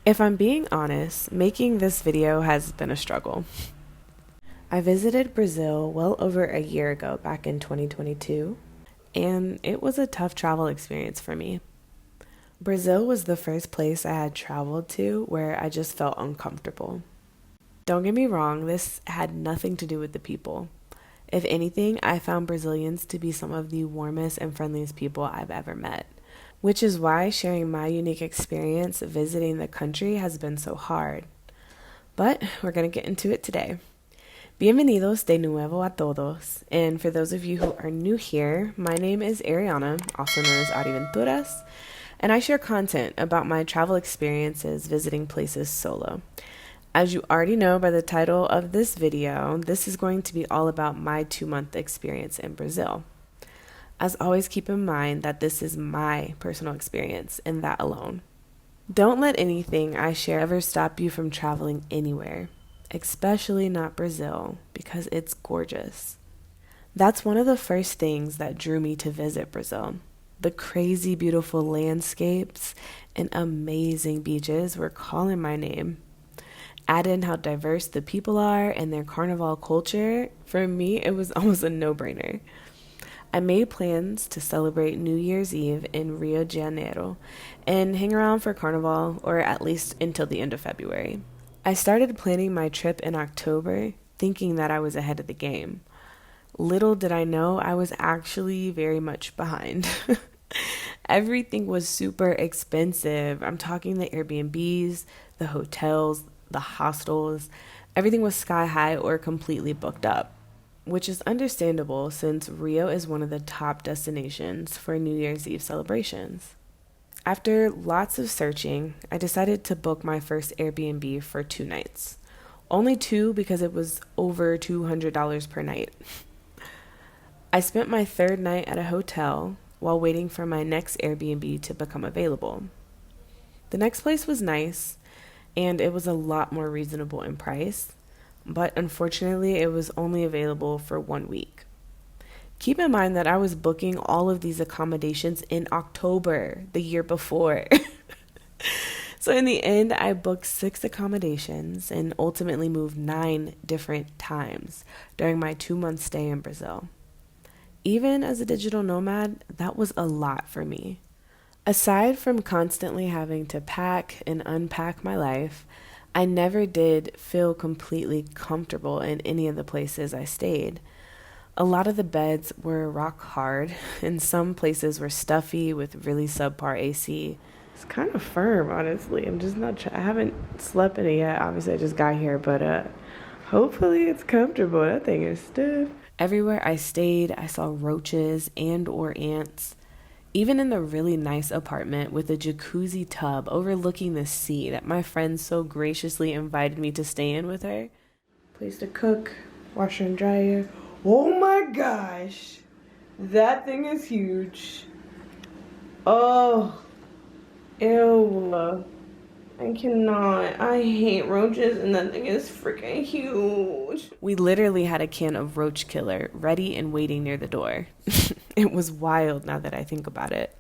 If I'm being honest, making this video has been a struggle. I visited Brazil well over a year ago, back in 2022, and it was a tough travel experience for me. Brazil was the first place I had traveled to where I just felt uncomfortable. Don't get me wrong, this had nothing to do with the people. If anything, I found Brazilians to be some of the warmest and friendliest people I've ever met, which is why sharing my unique experience visiting the country has been so hard. But we're going to get into it today. Bienvenidos de nuevo a todos. And for those of you who are new here, my name is Ariana, also known as Ariventuras, and I share content about my travel experiences visiting places solo. As you already know by the title of this video, this is going to be all about my 2-month experience in Brazil. As always, keep in mind that this is my personal experience and that alone. Don't let anything I share ever stop you from traveling anywhere, especially not Brazil, because it's gorgeous. That's one of the first things that drew me to visit Brazil. The crazy beautiful landscapes and amazing beaches were calling my name. Add in how diverse the people are and their carnival culture, for me it was almost a no-brainer. I made plans to celebrate New Year's Eve in Rio de Janeiro and hang around for carnival, or at least until the end of February. I started planning my trip in October, thinking that I was ahead of the game. Little did I know I was actually very much behind. Everything was super expensive. I'm talking the Airbnbs, the hotels, the hostels. Everything was sky high or completely booked up, which is understandable since Rio is one of the top destinations for New Year's Eve celebrations. After lots of searching, I decided to book my first Airbnb for 2 nights. Only 2 because it was over $200 per night. I spent my 3rd night at a hotel while waiting for my next Airbnb to become available. The next place was nice, and it was a lot more reasonable in price, but unfortunately it was only available for 1 week. Keep in mind that I was booking all of these accommodations in October, the year before. So in the end, I booked 6 accommodations and ultimately moved 9 different times during my 2-month stay in Brazil. Even as a digital nomad, that was a lot for me. Aside from constantly having to pack and unpack my life, I never did feel completely comfortable in any of the places I stayed. A lot of the beds were rock hard, and some places were stuffy with really subpar AC. It's kind of firm, honestly. I'm just not I haven't slept in it yet. Obviously, I just got here, but hopefully it's comfortable. That thing is stiff. Everywhere I stayed, I saw roaches and or ants. Even in the really nice apartment with a jacuzzi tub overlooking the sea that my friend so graciously invited me to stay in with her. Place to cook, washer and dryer. Oh my gosh, that thing is huge. Oh, ew. I cannot. I hate roaches, and that thing is freaking huge. We literally had a can of roach killer ready and waiting near the door. It was wild now that I think about it.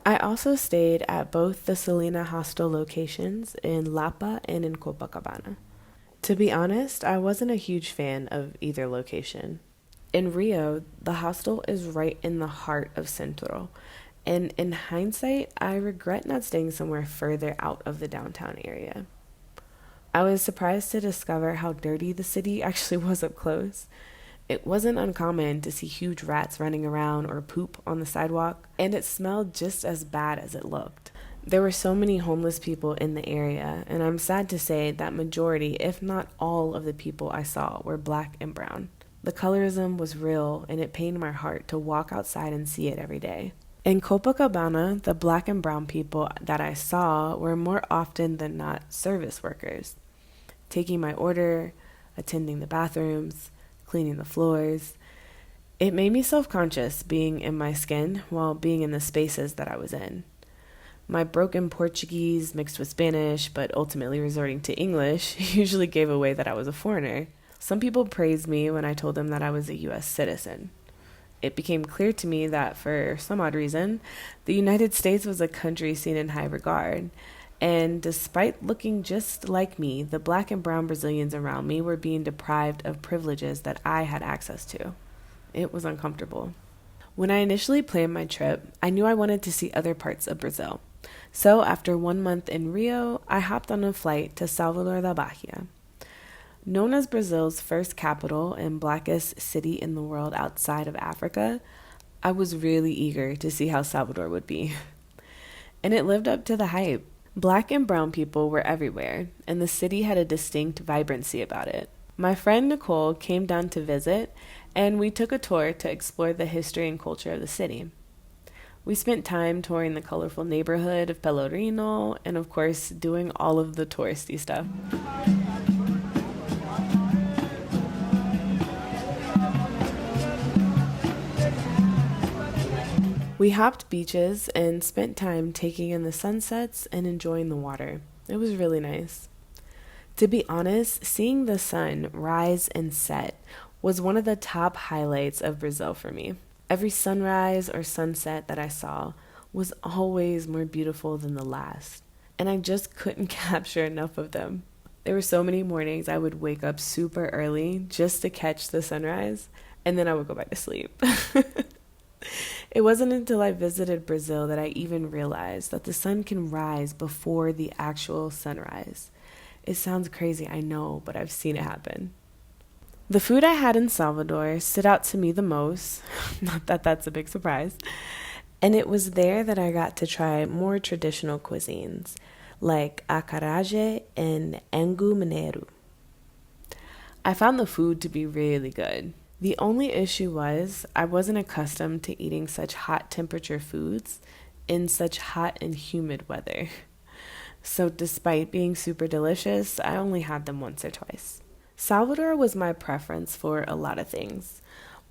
I also stayed at both the Selena hostel locations in Lapa and in Copacabana. To be honest, I wasn't a huge fan of either location. In Rio, the hostel is right in the heart of Centro, and in hindsight, I regret not staying somewhere further out of the downtown area. I was surprised to discover how dirty the city actually was up close. It wasn't uncommon to see huge rats running around or poop on the sidewalk, and it smelled just as bad as it looked. There were so many homeless people in the area, and I'm sad to say that majority, if not all, of the people I saw were black and brown. The colorism was real, and it pained my heart to walk outside and see it every day. In Copacabana, the black and brown people that I saw were more often than not service workers, taking my order, attending the bathrooms, cleaning the floors. It made me self-conscious being in my skin while being in the spaces that I was in. My broken Portuguese mixed with Spanish, but ultimately resorting to English, usually gave away that I was a foreigner. Some people praised me when I told them that I was a U.S. citizen. It became clear to me that for some odd reason, the United States was a country seen in high regard, And despite looking just like me, the black and brown Brazilians around me were being deprived of privileges that I had access to. It was uncomfortable. When I initially planned my trip, I knew I wanted to see other parts of Brazil. So after 1 month in Rio, I hopped on a flight to Salvador da Bahia. Known as Brazil's first capital and blackest city in the world outside of Africa, I was really eager to see how Salvador would be. And it lived up to the hype. Black and brown people were everywhere, and the city had a distinct vibrancy about it. My friend Nicole came down to visit, and we took a tour to explore the history and culture of the city. We spent time touring the colorful neighborhood of Pelourinho, and of course, doing all of the touristy stuff. We hopped beaches and spent time taking in the sunsets and enjoying the water. It was really nice. To be honest, seeing the sun rise and set was one of the top highlights of Brazil for me. Every sunrise or sunset that I saw was always more beautiful than the last, and I just couldn't capture enough of them. There were so many mornings I would wake up super early just to catch the sunrise, and then I would go back to sleep. It wasn't until I visited Brazil that I even realized that the sun can rise before the actual sunrise. It sounds crazy, I know, but I've seen it happen. The food I had in Salvador stood out to me the most, not that that's a big surprise, and it was there that I got to try more traditional cuisines, like acarajé and angu mineiro. I found the food to be really good. The only issue was I wasn't accustomed to eating such hot temperature foods in such hot and humid weather. So despite being super delicious, I only had them once or twice. Salvador was my preference for a lot of things,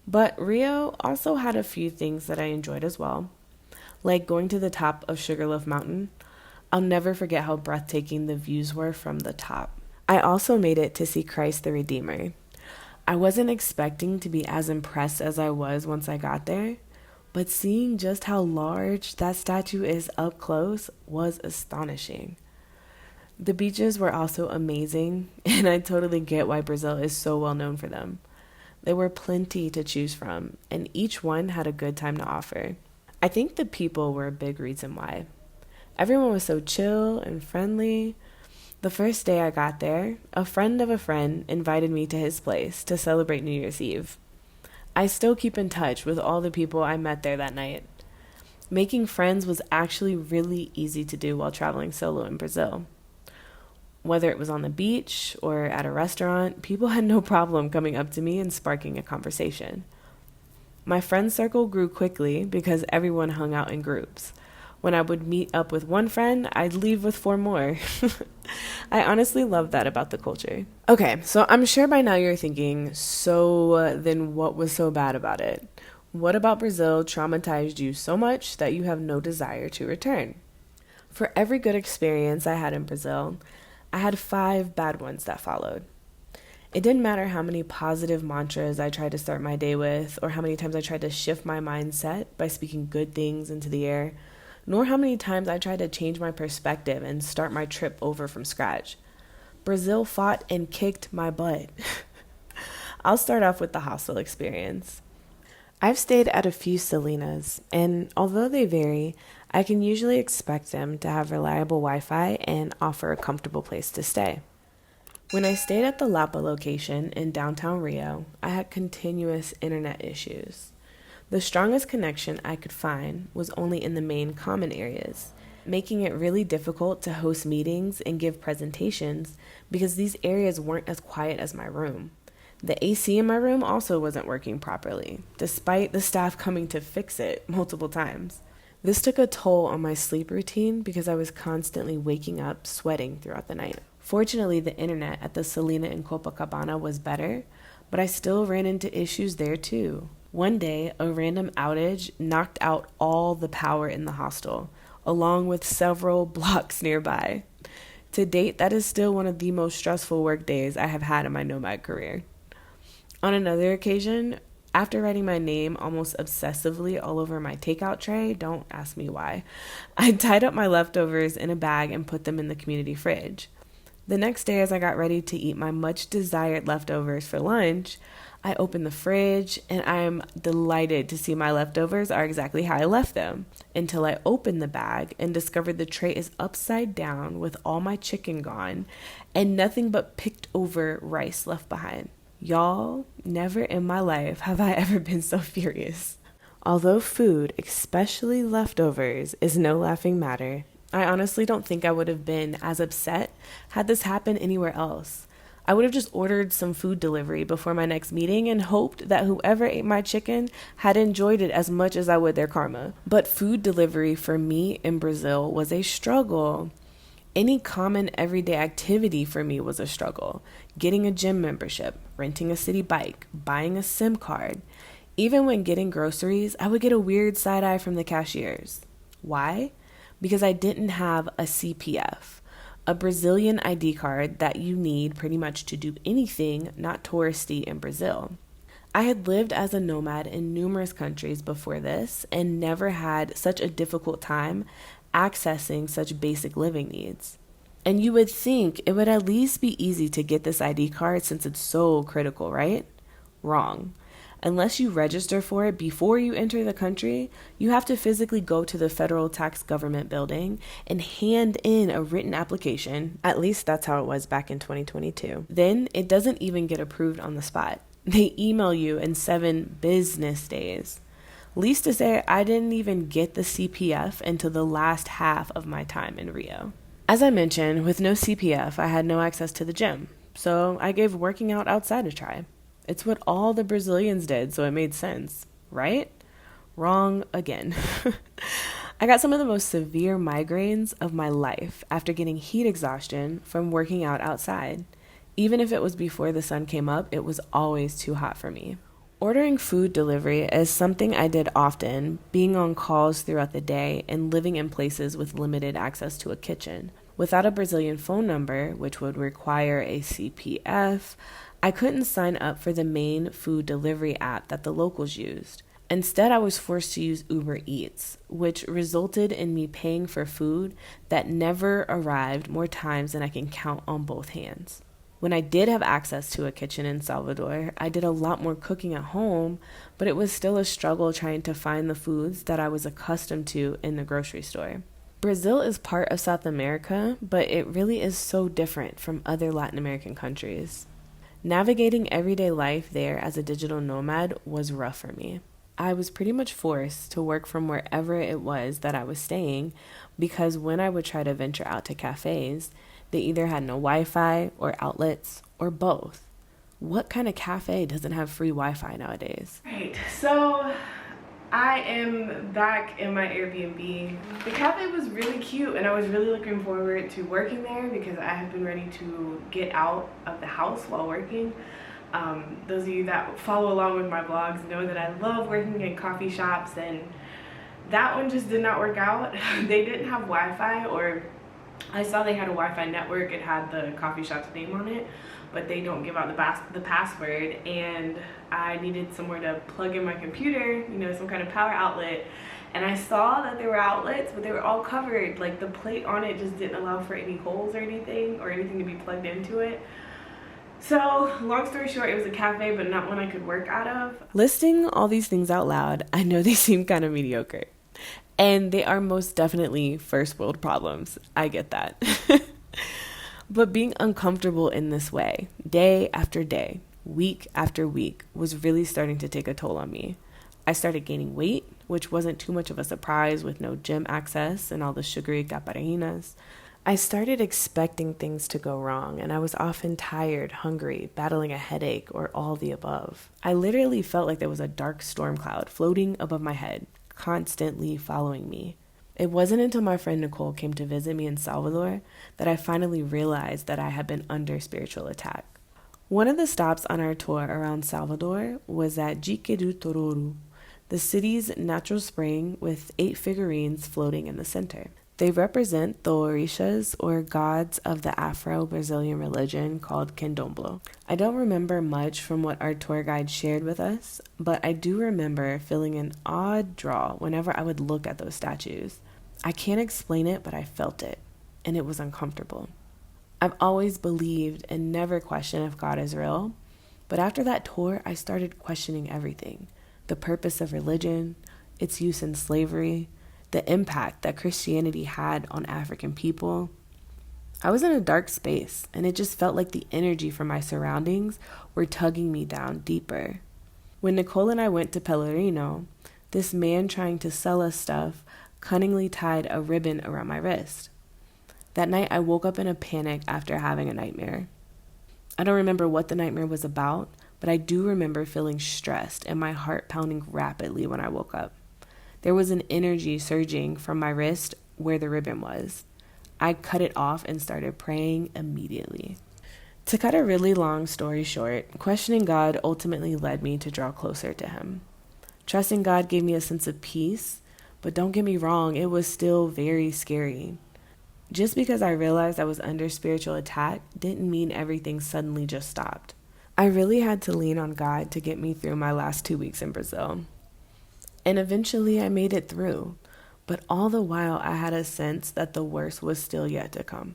but Rio also had a few things that I enjoyed as well, like going to the top of Sugarloaf Mountain. I'll never forget how breathtaking the views were from the top. I also made it to see Christ the Redeemer. I wasn't expecting to be as impressed as I was once I got there, but seeing just how large that statue is up close was astonishing. The beaches were also amazing, and I totally get why Brazil is so well known for them. There were plenty to choose from, and each one had a good time to offer. I think the people were a big reason why. Everyone was so chill and friendly. The first day I got there, a friend of a friend invited me to his place to celebrate New Year's Eve. I still keep in touch with all the people I met there that night. Making friends was actually really easy to do while traveling solo in Brazil. Whether it was on the beach or at a restaurant, people had no problem coming up to me and sparking a conversation. My friend circle grew quickly because everyone hung out in groups. When I would meet up with one friend, I'd leave with 4 more. I honestly love that about the culture. Okay, so I'm sure by now you're thinking, so then what was so bad about it? What about Brazil traumatized you so much that you have no desire to return? For every good experience I had in Brazil, I had 5 bad ones that followed. It didn't matter how many positive mantras I tried to start my day with, or how many times I tried to shift my mindset by speaking good things into the air, nor how many times I tried to change my perspective and start my trip over from scratch. Brazil fought and kicked my butt. I'll start off with the hostel experience. I've stayed at a few Salinas, and although they vary, I can usually expect them to have reliable Wi-Fi and offer a comfortable place to stay. When I stayed at the Lapa location in downtown Rio, I had continuous internet issues. The strongest connection I could find was only in the main common areas, making it really difficult to host meetings and give presentations because these areas weren't as quiet as my room. The AC in my room also wasn't working properly, despite the staff coming to fix it multiple times. This took a toll on my sleep routine because I was constantly waking up sweating throughout the night. Fortunately, the internet at the Salina in Copacabana was better, but I still ran into issues there too. One day, a random outage knocked out all the power in the hostel, along with several blocks nearby. To date, that is still one of the most stressful work days I have had in my Nomad career. On another occasion, After writing my name almost obsessively all over my takeout tray, don't ask me why, I tied up my leftovers in a bag and put them in the community fridge. The next day, as I got ready to eat my much desired leftovers for lunch, I opened the fridge and I am delighted to see my leftovers are exactly how I left them, until I opened the bag and discovered the tray is upside down with all my chicken gone and nothing but picked over rice left behind. Y'all, never in my life have I ever been so furious. Although food, especially leftovers, is no laughing matter, I honestly don't think I would have been as upset had this happened anywhere else. I would have just ordered some food delivery before my next meeting and hoped that whoever ate my chicken had enjoyed it as much as I would their karma. But food delivery for me in Brazil was a struggle. Any common everyday activity for me was a struggle. Getting a gym membership, renting a city bike, buying a SIM card. Even when getting groceries, I would get a weird side eye from the cashiers. Why? Because I didn't have a CPF, a Brazilian ID card that you need pretty much to do anything not touristy in Brazil. I had lived as a nomad in numerous countries before this and never had such a difficult time accessing such basic living needs. And you would think it would at least be easy to get this ID card since it's so critical, right? Wrong. Unless you register for it before you enter the country, you have to physically go to the federal tax government building and hand in a written application. At least that's how it was back in 2022. Then it doesn't even get approved on the spot. They email you in 7 business days. Least to say, I didn't even get the CPF until the last half of my time in Rio. As I mentioned, with no CPF, I had no access to the gym, so I gave working out outside a try. It's what all the Brazilians did, so it made sense, right? Wrong again. I got some of the most severe migraines of my life after getting heat exhaustion from working out outside. Even if it was before the sun came up, it was always too hot for me. Ordering food delivery is something I did often, being on calls throughout the day and living in places with limited access to a kitchen. Without a Brazilian phone number, which would require a CPF, I couldn't sign up for the main food delivery app that the locals used. Instead, I was forced to use Uber Eats, which resulted in me paying for food that never arrived more times than I can count on both hands. When I did have access to a kitchen in Salvador, I did a lot more cooking at home, but it was still a struggle trying to find the foods that I was accustomed to in the grocery store. Brazil is part of South America, but it really is so different from other Latin American countries. Navigating everyday life there as a digital nomad was rough for me. I was pretty much forced to work from wherever it was that I was staying because when I would try to venture out to cafes, they either had no Wi-Fi or outlets or both. What kind of cafe doesn't have free Wi-Fi nowadays? Right, so I am back in my Airbnb. The cafe was really cute and I was really looking forward to working there because I have been ready to get out of the house while working. Those of you that follow along with my vlogs know that I love working in coffee shops, and that one just did not work out. They didn't have Wi-Fi, or I saw they had a Wi-Fi network. It had the coffee shop's name on it, but they don't give out the password, and I needed somewhere to plug in my computer, you know, some kind of power outlet. And I saw that there were outlets, but they were all covered. Like the plate on it just didn't allow for any holes or anything to be plugged into it. So, long story short, it was a cafe, but not one I could work out of. Listing all these things out loud, I know they seem kind of mediocre. And they are most definitely first world problems. I get that. But being uncomfortable in this way, day after day, week after week, was really starting to take a toll on me. I started gaining weight, which wasn't too much of a surprise with no gym access and all the sugary caparinas. I started expecting things to go wrong, and I was often tired, hungry, battling a headache, or all the above. I literally felt like there was a dark storm cloud floating above my head, constantly following me. It wasn't until my friend Nicole came to visit me in Salvador that I finally realized that I had been under spiritual attack. One of the stops on our tour around Salvador was at Dique do Tororo, the city's natural spring with 8 figurines floating in the center. They represent the orishas, or gods of the Afro-Brazilian religion called Candomblé. I don't remember much from what our tour guide shared with us, but I do remember feeling an odd draw whenever I would look at those statues. I can't explain it, but I felt it, and it was uncomfortable. I've always believed and never questioned if God is real, but after that tour, I started questioning everything. The purpose of religion, its use in slavery, the impact that Christianity had on African people. I was in a dark space, and it just felt like the energy from my surroundings were tugging me down deeper. When Nicole and I went to Pelourinho, this man trying to sell us stuff cunningly tied a ribbon around my wrist. That night, I woke up in a panic after having a nightmare. I don't remember what the nightmare was about, but I do remember feeling stressed and my heart pounding rapidly when I woke up. There was an energy surging from my wrist where the ribbon was. I cut it off and started praying immediately. To cut a really long story short, questioning God ultimately led me to draw closer to Him. Trusting God gave me a sense of peace, but don't get me wrong, it was still very scary. Just because I realized I was under spiritual attack didn't mean everything suddenly just stopped. I really had to lean on God to get me through my last 2 weeks in Brazil. And eventually I made it through, but all the while I had a sense that the worst was still yet to come.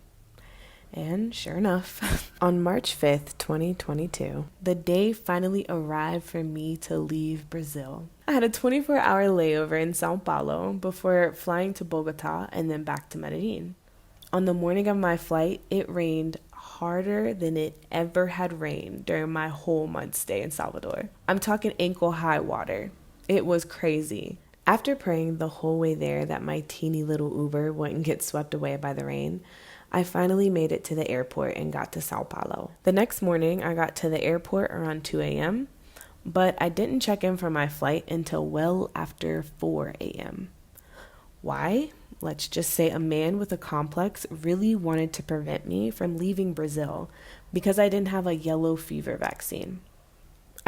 And sure enough, on March 5th, 2022, the day finally arrived for me to leave Brazil. I had a 24-hour layover in São Paulo before flying to Bogotá and then back to Medellin. On the morning of my flight, it rained harder than it ever had rained during my whole month stay in Salvador. I'm talking ankle-high water. It was crazy. After praying the whole way there that my teeny little Uber wouldn't get swept away by the rain, I finally made it to the airport and got to Sao Paulo. The next morning, I got to the airport around 2 a.m., but I didn't check in for my flight until well after 4 a.m. Why? Let's just say a man with a complex really wanted to prevent me from leaving Brazil because I didn't have a yellow fever vaccine.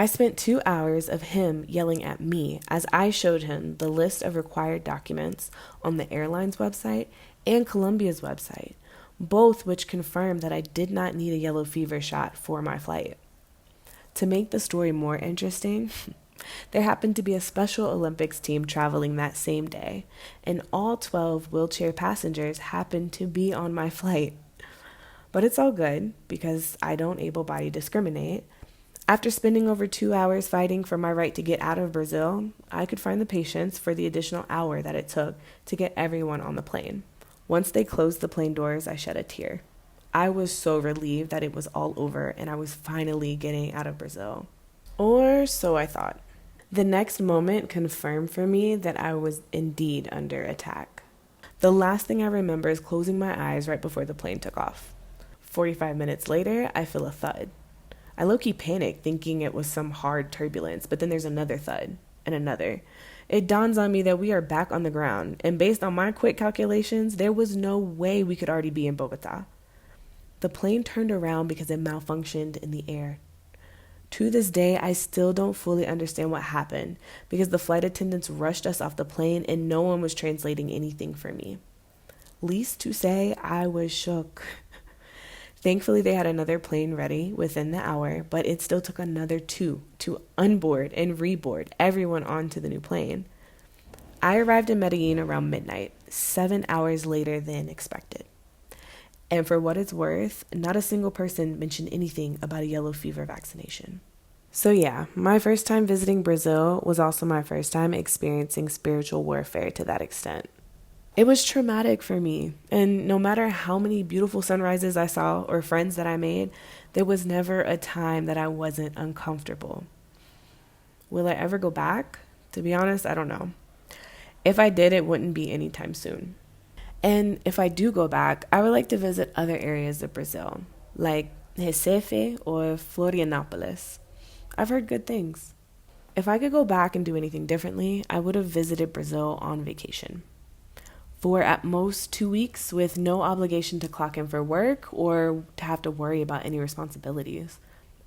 I spent 2 hours of him yelling at me as I showed him the list of required documents on the airline's website and Colombia's website, both which confirmed that I did not need a yellow fever shot for my flight. To make the story more interesting, there happened to be a Special Olympics team traveling that same day, and all 12 wheelchair passengers happened to be on my flight. But it's all good because I don't able-bodied discriminate. After spending over 2 hours fighting for my right to get out of Brazil, I could find the patience for the additional hour that it took to get everyone on the plane. Once they closed the plane doors, I shed a tear. I was so relieved that it was all over and I was finally getting out of Brazil. Or so I thought. The next moment confirmed for me that I was indeed under attack. The last thing I remember is closing my eyes right before the plane took off. 45 minutes later, I feel a thud. I low-key panicked, thinking it was some hard turbulence, but then there's another thud, and another. It dawns on me that we are back on the ground, and based on my quick calculations, there was no way we could already be in Bogotá. The plane turned around because it malfunctioned in the air. To this day, I still don't fully understand what happened, because the flight attendants rushed us off the plane and no one was translating anything for me. Least to say, I was shook. Thankfully, they had another plane ready within the hour, but it still took another 2 to unboard and reboard everyone onto the new plane. I arrived in Medellin around midnight, 7 hours later than expected. And for what it's worth, not a single person mentioned anything about a yellow fever vaccination. So yeah, my first time visiting Brazil was also my first time experiencing spiritual warfare to that extent. It was traumatic for me, and no matter how many beautiful sunrises I saw or friends that I made, there was never a time that I wasn't uncomfortable. Will I ever go back? To be honest, I don't know. If I did, it wouldn't be anytime soon. And if I do go back, I would like to visit other areas of Brazil, like Recife or Florianópolis. I've heard good things. If I could go back and do anything differently, I would have visited Brazil on vacation. For at most 2 weeks with no obligation to clock in for work or to have to worry about any responsibilities.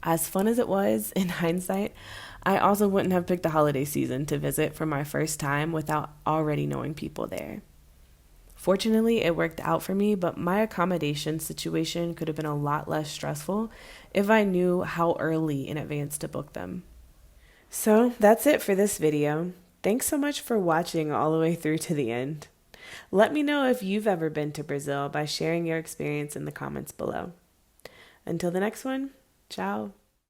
As fun as it was, in hindsight, I also wouldn't have picked the holiday season to visit for my first time without already knowing people there. Fortunately, it worked out for me, but my accommodation situation could have been a lot less stressful if I knew how early in advance to book them. So that's it for this video. Thanks so much for watching all the way through to the end. Let me know if you've ever been to Brazil by sharing your experience in the comments below. Until the next one, ciao.